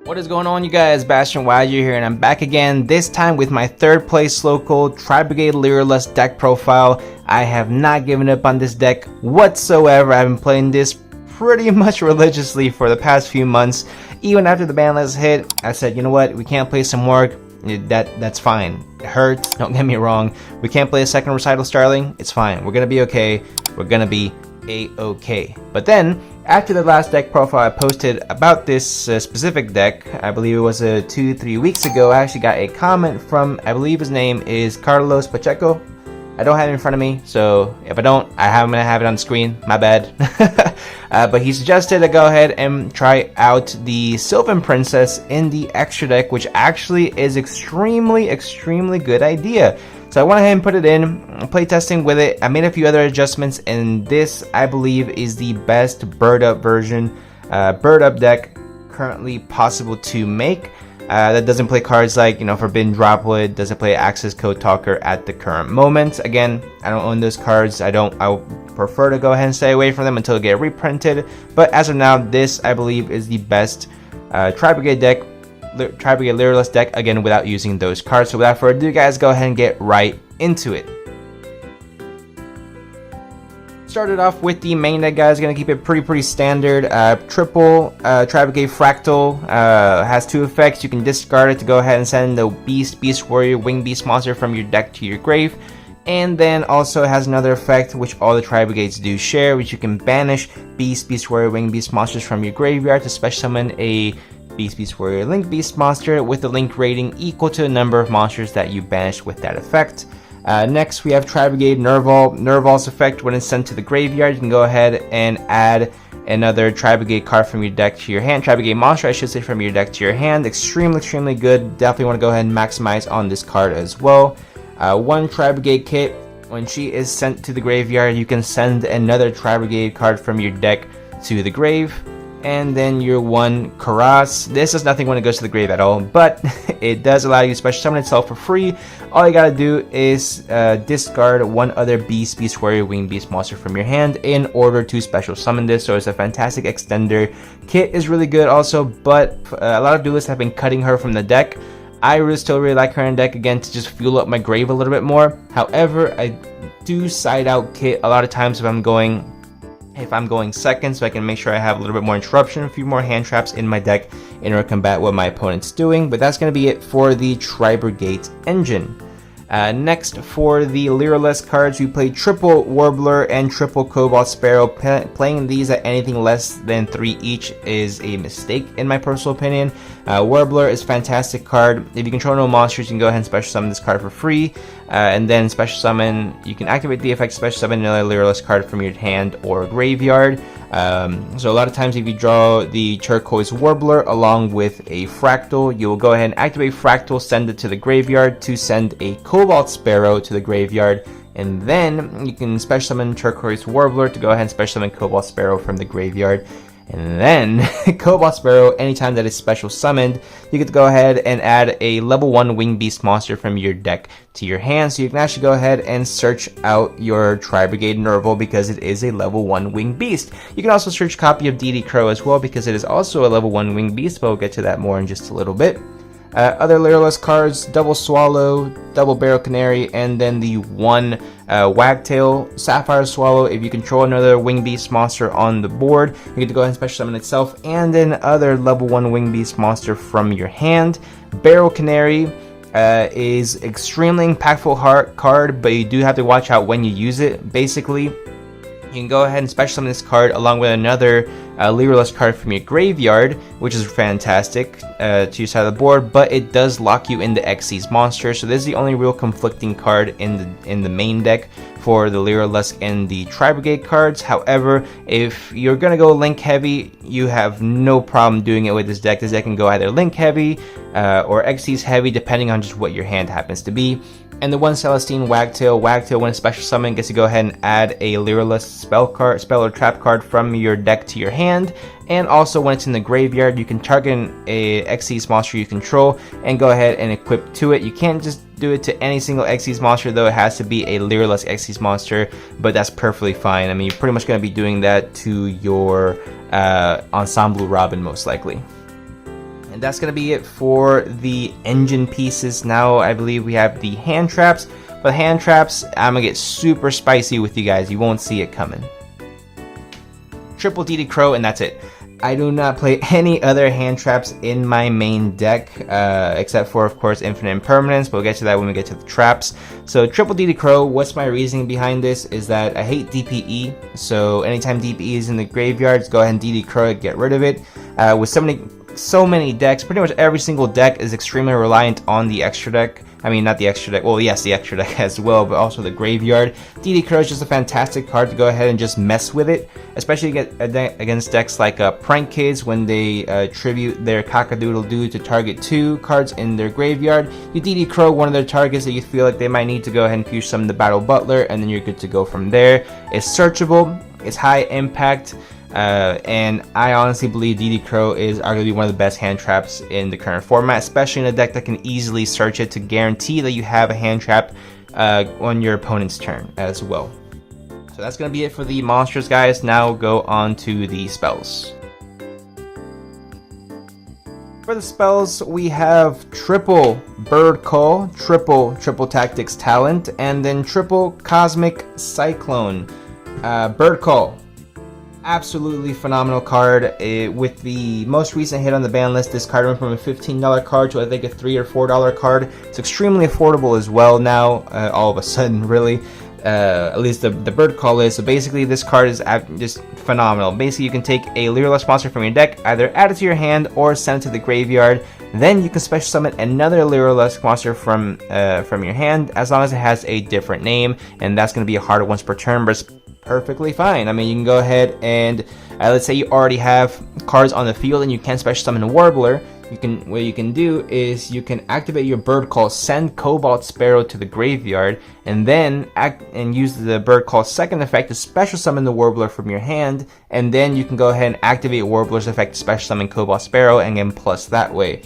What is going on, you guys? Bastion YG here, and I'm back again, this time with my third place local Tri-Brigade Lyralist deck profile. I have not given up on this deck whatsoever. I've been playing this pretty much religiously for the past few months. Even after the Banlist hit, I said, you know what, we can't play some more. That's fine. It hurts, don't get me wrong. We can't play a second Recital Starling. It's fine. We're gonna be okay. We're gonna be a-okay. But then, after the last deck profile I posted about this specific deck, I believe it was 2-3 weeks ago, I actually got a comment from, I believe his name is Carlos Pacheco. I don't have it in front of me, so if I don't, I'm gonna have it on the screen. My bad. But he suggested I go ahead and try out the Sylvan Princess in the extra deck, which actually is extremely good idea. So I went ahead and put it in, playtesting with it. I made a few other adjustments, and this, I believe, is the best bird up version, bird up deck currently possible to make. That doesn't play cards like, Forbidden Droplet, doesn't play Access Code Talker at the current moment. Again, I don't own those cards. I prefer to go ahead and stay away from them until they get reprinted. But as of now, this, I believe, is the best Tri-Brigade deck, Tri-Brigade Lyralist deck, again, without using those cards. So without further ado, guys, go ahead and get right into it. Started off with the main deck, guys. Gonna keep it pretty standard. Triple Tri-Brigade Fractal has two effects. You can discard it to go ahead and send the Beast Warrior, Wing Beast monster from your deck to your grave, and then also has another effect which all the Tri-Brigades do share, which you can banish Beast Warrior, Wing Beast monsters from your graveyard to special summon a Beast Warrior Link Beast monster with a link rating equal to the number of monsters that you banished with that effect. Next, we have Tri-Brigade Nerval. Nerval's effect, when it's sent to the graveyard, you can go ahead and add another Tri-Brigade card from your deck to your hand. Tri-Brigade monster, I should say, from your deck to your hand. Extremely good. Definitely want to go ahead and maximize on this card as well. One Tri-Brigade kit, when she is sent to the graveyard, you can send another Tri-Brigade card from your deck to the grave. And then your one Karas. This does nothing when it goes to the grave at all, but it does allow you to special summon itself for free. All you gotta do is discard one other Beast Warrior, Wing Beast monster from your hand in order to special summon this. So it's a fantastic extender. Kit is really good also, but a lot of duelists have been cutting her from the deck. I still really like her in deck, again, to just fuel up my grave a little bit more. However, I do side out Kit a lot of times if I'm going second, so I can make sure I have a little bit more interruption, a few more hand traps in my deck in order to combat what my opponent's doing. But that's going to be it for the Tri-Brigade engine. Next, for the Lyralist cards, we play triple Warbler and triple Cobalt Sparrow. Playing these at anything less than 3 each is a mistake, in my personal opinion. Warbler is a fantastic card. If you control no monsters, you can go ahead and special summon this card for free. And then special summon, you can activate the effect, special summon another Lyralist card from your hand or graveyard. So a lot of times if you draw the Turquoise Warbler along with a Fractal, you will go ahead and activate Fractal, send it to the graveyard to send a Cobalt Sparrow to the graveyard, and then you can special summon Turquoise Warbler to go ahead and special summon Cobalt Sparrow from the graveyard. And then Cobalt Sparrow, anytime that is special summoned, you get to go ahead and add a level 1 Wing Beast monster from your deck to your hand. So you can actually go ahead and search out your Tri-Brigade Nerval because it is a level 1 Wing Beast. You can also search copy of DD Crow as well because it is also a level 1 Wing Beast, but we'll get to that more in just a little bit. Other Lyralist cards, Double Swallow, Double Barrel Canary, and then the one Wagtail Sapphire Swallow. If you control another Wing Beast monster on the board, you get to go ahead and special summon itself and then other level 1 Wing Beast monster from your hand. Barrel Canary is extremely impactful card, but you do have to watch out when you use it. Basically, you can go ahead and special summon this card along with another Lyralist card from your graveyard, which is fantastic to your side of the board, but it does lock you into Xyz monster. So this is the only real conflicting card in the main deck for the Lyralist and the Tri-Brigade cards. However, if you're gonna go Link heavy, you have no problem doing it with this deck. This deck can go either Link heavy or Xyz heavy, depending on just what your hand happens to be. And the one Celestine Wagtail, when it's special summon, gets to go ahead and add a Lyralist spell or trap card from your deck to your hand. And also when it's in the graveyard, you can target a Xyz monster you control and go ahead and equip to it. You can't just do it to any single Xyz monster, though it has to be a Lyraless Xyz monster, but that's perfectly fine. I mean, you're pretty much going to be doing that to your Ensemble Robin most likely. And that's going to be it for the engine pieces. Now I believe we have the hand traps. For the hand traps, I'm going to get super spicy with you guys. You won't see it coming. Triple DD Crow, and that's it. I do not play any other hand traps in my main deck, except for, of course, Infinite Impermanence, but we'll get to that when we get to the traps. So, Triple DD Crow, what's my reasoning behind this is that I hate DPE, so anytime DPE is in the graveyards, go ahead and DD Crow it, get rid of it. With so many decks, pretty much every single deck is extremely reliant on the extra deck. I mean, not the extra deck, well, yes, the extra deck as well, but also the graveyard. DD Crow is just a fantastic card to go ahead and just mess with it, especially against decks like Prank Kids when they tribute their Cock-a-Doodle-Doo to target 2 cards in their graveyard. You DD Crow one of their targets that you feel like they might need to go ahead and fuse summon the Battle Butler, and then you're good to go from there. It's searchable, it's high impact, and I honestly believe DD Crow is arguably one of the best hand traps in the current format, especially in a deck that can easily search it to guarantee that you have a hand trap on your opponent's turn as well. So that's going to be it for the monsters, guys. Now go on to the spells. For the spells, we have triple Bird Call, triple Tactics Talent, and then triple Cosmic Cyclone. Bird Call, absolutely phenomenal card. With the most recent hit on the ban list, this card went from a $15 card to I think a $3 or $4 card. It's extremely affordable as well now, all of a sudden, really. At least the Bird Call is. So basically this card is just phenomenal. Basically you can take a Lyraless monster from your deck, either add it to your hand or send it to the graveyard. Then you can special summon another Lyraless monster from your hand, as long as it has a different name, and that's going to be a harder once per turn, but it's perfectly fine. I mean, you can go ahead and let's say you already have cards on the field and you can special summon a Warbler. What you can do is you can activate your Bird Call, send Cobalt Sparrow to the graveyard, and then use the Bird Call second effect to special summon the Warbler from your hand, and then you can go ahead and activate Warbler's effect to special summon Cobalt Sparrow and get plus that way.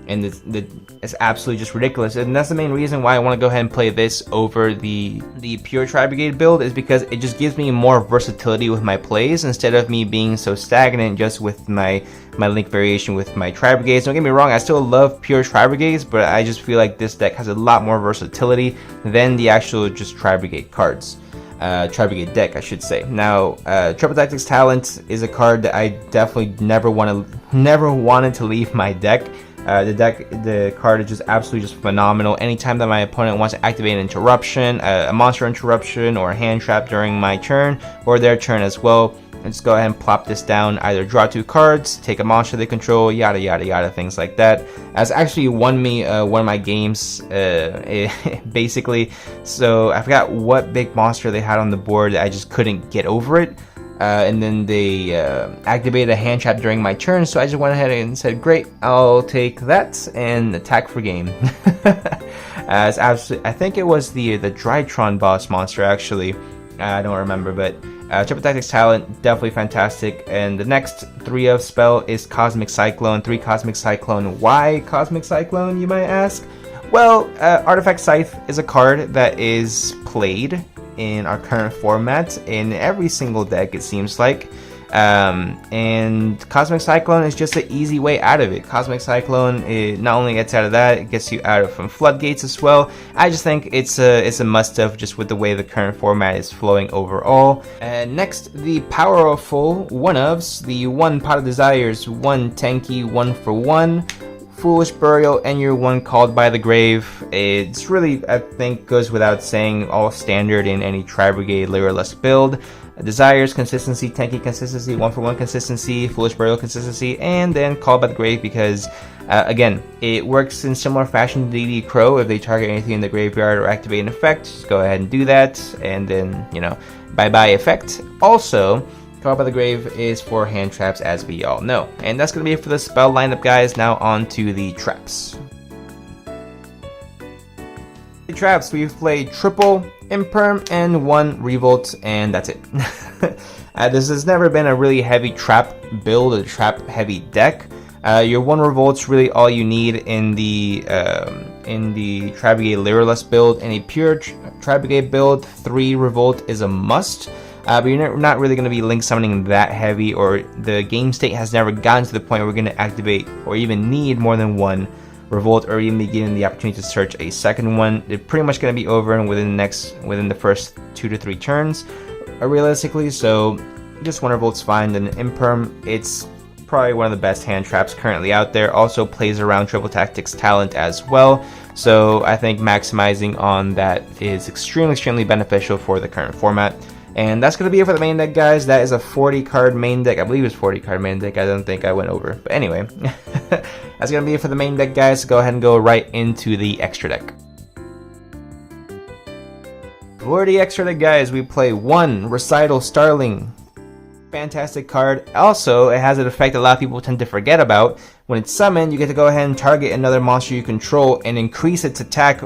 And it's absolutely just ridiculous, and that's the main reason why I want to go ahead and play this over the pure Tri-Brigade build, is because it just gives me more versatility with my plays instead of me being so stagnant just with my link variation with my Tri-Brigades. Don't get me wrong, I still love pure Tri-Brigades, but I just feel like this deck has a lot more versatility than the actual just Tri-Brigade cards. Tri-Brigade deck, I should say. Now, Triple Tactics Talent is a card that I definitely never wanted to leave my deck. The card is just absolutely just phenomenal. Anytime that my opponent wants to activate an interruption, a monster interruption, or a hand trap during my turn, or their turn as well, I just go ahead and plop this down, either draw 2 cards, take a monster they control, yada yada yada, things like that. Has actually won me one of my games, basically. So I forgot what big monster they had on the board that I just couldn't get over it. And then they activated a hand trap during my turn, so I just went ahead and said, great, I'll take that and attack for game. As absolutely, I think it was the Drytron boss monster, actually. I don't remember, but Triple Tactics Talent, definitely fantastic. And the next 3 of spell is Cosmic Cyclone, 3 Cosmic Cyclone. Why Cosmic Cyclone, you might ask? Well, Artifact Scythe is a card that is played in our current format in every single deck, it seems like, and Cosmic Cyclone is just an easy way out of it. Cosmic Cyclone, it not only gets out of that, it gets you out of from Floodgates as well. I just think it's a must-have just with the way the current format is flowing overall. And next, the powerful one-ofs, the 1 Pot of Desires, 1 tanky, 1 for 1. Foolish Burial, and your 1 Called by the Grave. It's really, I think, goes without saying, all standard in any Tri-Brigade Lyraless build. Desires, consistency, tanky consistency, 1 for 1 consistency, Foolish Burial consistency, and then Called by the Grave because, again, it works in similar fashion to DD Crow. If they target anything in the graveyard or activate an effect, just go ahead and do that, and then, you know, bye-bye effect. Also, Called by the Grave is for hand traps, as we all know. And that's going to be it for the spell lineup, guys. Now on to the traps. The traps, we've played triple Imperm and 1 Revolt, and that's it. This has never been a really heavy trap build, a trap heavy deck. Your 1 Revolt's really all you need in the Trabrigade Lyralust build. In a pure Trabrigade build, 3 Revolt is a must. But you're not really going to be link summoning that heavy, or the game state has never gotten to the point where we're going to activate or even need more than 1 Revolt, or even be given the opportunity to search a second one. It's pretty much going to be over and within the first 2 to 3 turns, realistically. So just 1 Revolt's fine. Then Imperm, it's probably one of the best hand traps currently out there. Also plays around Triple Tactics talent as well. So I think maximizing on that is extremely beneficial for the current format. And that's going to be it for the main deck, guys. That is a 40 card main deck. I believe it's 40 card main deck. I don't think I went over. But anyway, that's going to be it for the main deck, guys. So go ahead and go right into the extra deck. For the extra deck, guys, we play 1 Recital Starling. Fantastic card. Also, it has an effect a lot of people tend to forget about. When it's summoned, you get to go ahead and target another monster you control and increase its attack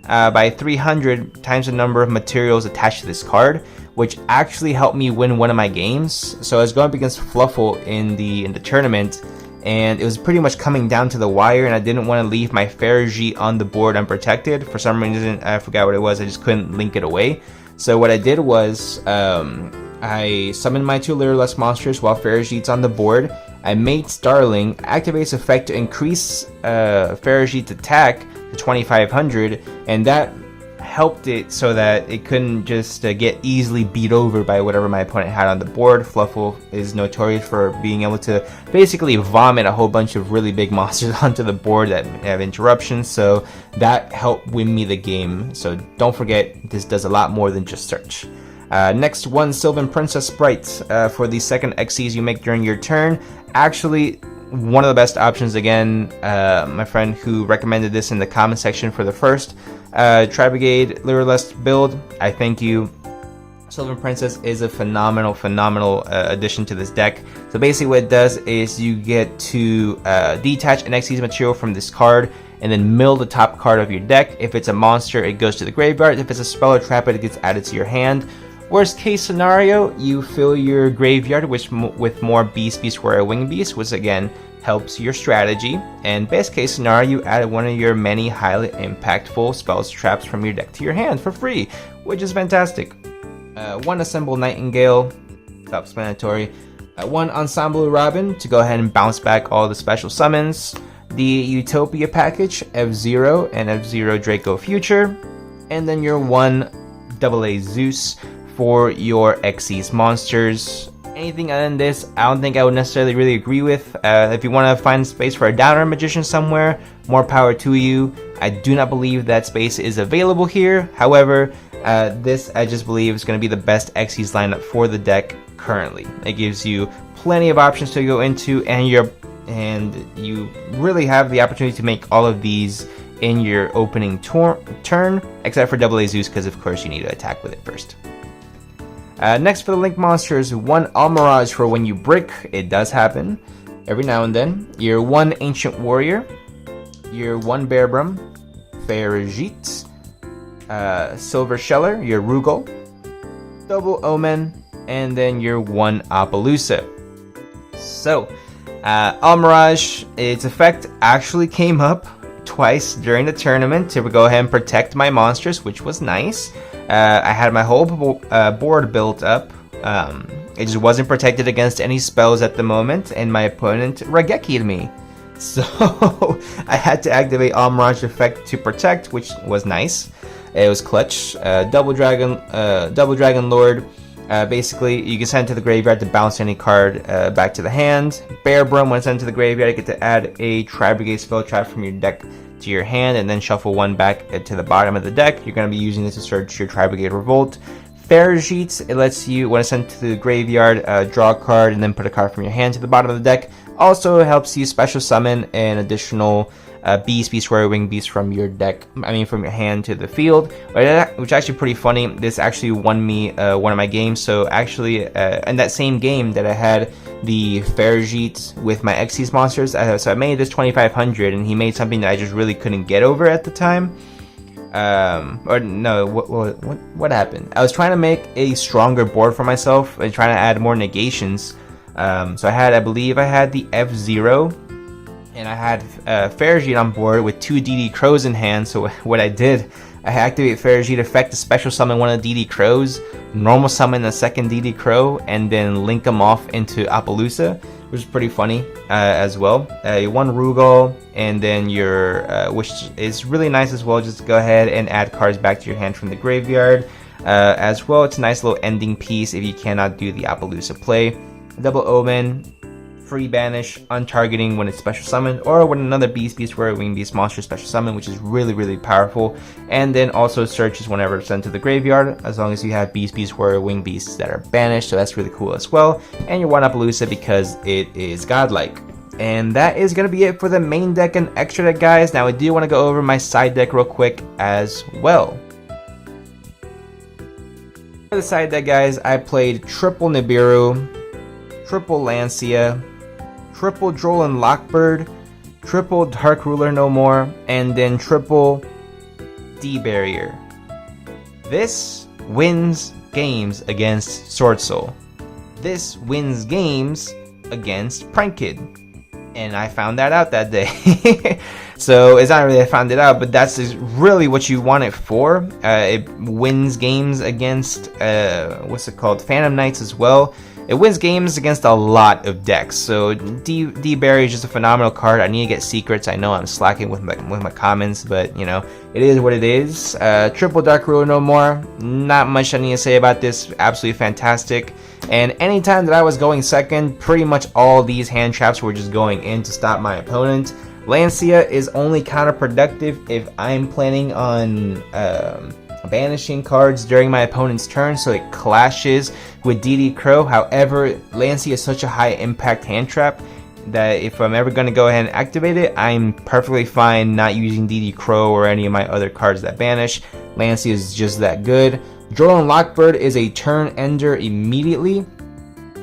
by 300 times the number of materials attached to this card, which actually helped me win one of my games. So I was going up against Fluffle in the tournament, and it was pretty much coming down to the wire, and I didn't want to leave my Ferrogy on the board unprotected. For some reason, I forgot what it was. I just couldn't link it away. So what I did was I summoned my 2 Lyralust monsters while Ferrogy's on the board. I made Starling, activates effect to increase Ferrogy's attack to 2500, and that helped it so that it couldn't just get easily beat over by whatever my opponent had on the board. Fluffle is notorious for being able to basically vomit a whole bunch of really big monsters onto the board that have interruptions, so that helped win me the game. So don't forget, this does a lot more than just search. Next, 1 Sylvan Princess Sprite for the second Xyz you make during your turn. Actually, one of the best options. Again, my friend who recommended this in the comment section for the first Trabrigade Lyralust build, I thank you. Sylvan Princess is a phenomenal addition to this deck. So basically what it does is you get to detach an Xyz material from this card and then mill the top card of your deck. If it's a monster, it goes to the graveyard. If it's a spell or trap, it gets added to your hand. Worst case scenario, you fill your graveyard with more Beast, Warrior, Wing Beast, which again helps your strategy. And best case scenario, you add one of your many highly impactful spells, traps from your deck to your hand for free, which is fantastic. 1 Assemble Nightingale, self-explanatory. 1 Ensemble Robin to go ahead and bounce back all the special summons. The Utopia package, F-Zero and F-Zero Draco Future. And then your 1 AA Zeus for your Xyz monsters. Anything other than this, I don't think I would necessarily really agree with. If you want to find space for a Downer Magician somewhere, more power to you. I do not believe that space is available here. However, this I just believe is going to be the best Xyz lineup for the deck currently. It gives you plenty of options to go into, and you really have the opportunity to make all of these in your opening turn, except for AA Zeus, because of course you need to attack with it first. Next for the Link monsters, 1 Almirage for when you brick. It does happen every now and then. Your 1 Ancient Warrior, your 1 Bearbrum, Ferrigit, Silver Sheller, your Rugal, Double Omen, and then your 1 Appaloosa. So, Almirage, its effect actually came up twice during the tournament to go ahead and protect my monsters, which was nice. I had my whole board built up. It just wasn't protected against any spells at the moment, and my opponent Rageki'd me. So I had to activate Almirage effect to protect, which was nice. It was clutch. Double Dragon Lord. Basically, you can send it to the graveyard to bounce any card back to the hand. Bearbrum, when sent to the graveyard, you get to add a Trabrigade spell trap from your deck to your hand, and then shuffle 1 back to the bottom of the deck. You're going to be using this to search your Trabrigade Revolt. Ferrigit, it lets you, when it's sent to the graveyard, draw a card and then put a card from your hand to the bottom of the deck. Also helps you special summon an additional Beast, Warrior, Wing Beast from your deck, from your hand to the field, which is actually pretty funny. This actually won me one of my games. So actually, in that same game that I had the Ferrigit with my Xyz monsters, so I made this 2500, and he made something that I just really couldn't get over at the time. Or no, what happened? I was trying to make a stronger board for myself and trying to add more negations. So I believe I had the F-Zero and I had Farigite on board with 2 DD Crows in hand. So what I did, I activate Farigite effect to special summon one of the DD Crows, normal summon the second DD Crow, and then link them off into Appaloosa, which is pretty funny as well. One Rugal, and then your, which is really nice as well, just to go ahead and add cards back to your hand from the graveyard. As well, it's a nice little ending piece if you cannot do the Appaloosa play. Double Omen, free banish, untargeting when it's special summoned, or when another Beast Warrior Wing Beast monster special summon, which is really powerful. And then also searches whenever it's sent to the graveyard, as long as you have Beast Warrior Wing Beasts that are banished, so that's really cool as well. And your one Appaloosa because it is godlike. And that is going to be it for the main deck and extra deck, guys. Now I do want to go over my side deck real quick as well. For the side deck, guys, I played triple Nibiru, triple Lancia, triple Drolan Lockbird, triple Dark Ruler No More, and then triple D-Barrier. This wins games against Sword Soul. This wins games against Prank Kid. And I found that out that day. So it's not really I found it out, but that's really what you want it for. It wins games against, what's it called, Phantom Knights as well. It wins games against a lot of decks. So D-Barry is just a phenomenal card. I need to get secrets. I know I'm slacking with my comments, but you know, it is what it is. Triple Dark Ruler No More. Not much I need to say about this. Absolutely fantastic. And anytime that I was going second, pretty much all these hand traps were just going in to stop my opponent. Lancia is only counterproductive if I'm planning on banishing cards during my opponent's turn, so it clashes with DD Crow. However, Lancia is such a high impact hand trap that if I'm ever going to go ahead and activate it, I'm perfectly fine not using DD Crow or any of my other cards that banish. Lancia is just that good. Drolan Lockbird is a turn ender immediately,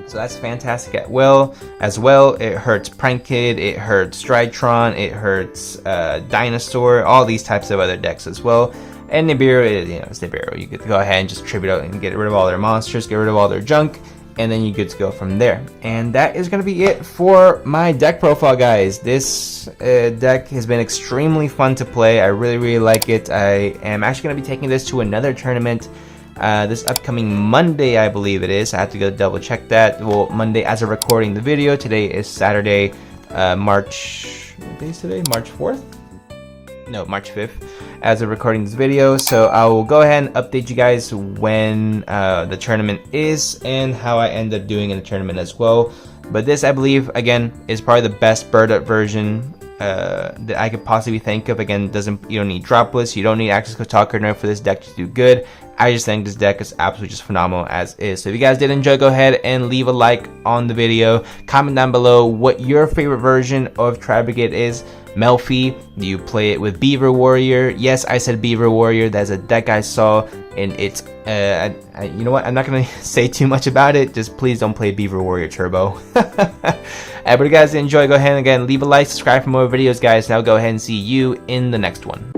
so that's fantastic as well. It hurts Prank Kid, it hurts Stridetron, it hurts Dinosaur, all these types of other decks as well. And Nibiru, you know, it's Nibiru. You get to go ahead and just tribute out and get rid of all their monsters, get rid of all their junk, and then you get to go from there. And that is going to be it for my deck profile, guys. This deck has been extremely fun to play. I really like it. I am actually going to be taking this to another tournament this upcoming Monday, I believe it is. I have to go double check that. Well, Monday as of recording the video. Today is Saturday, March, what day is today? March 4th? No, March 5th as of recording this video. So I will go ahead and update you guys when the tournament is and how I end up doing in the tournament as well. But this, I believe, again, is probably the best bird up version that I could possibly think of. Again, you don't need droplets, you don't need access code talker nerf for this deck to do good. I just think this deck is absolutely just phenomenal as is. So if you guys did enjoy, go ahead and leave a like on the video. Comment down below what your favorite version of Tri Brigade is. Melfi, do you play it with Beaver Warrior? Yes, I said Beaver Warrior. That's a deck I saw, and it's you know what, I'm not gonna say too much about it. Just please don't play Beaver Warrior Turbo. But if you guys enjoy, go ahead and again leave a like, subscribe for more videos, guys. Now go ahead and see you in the next one.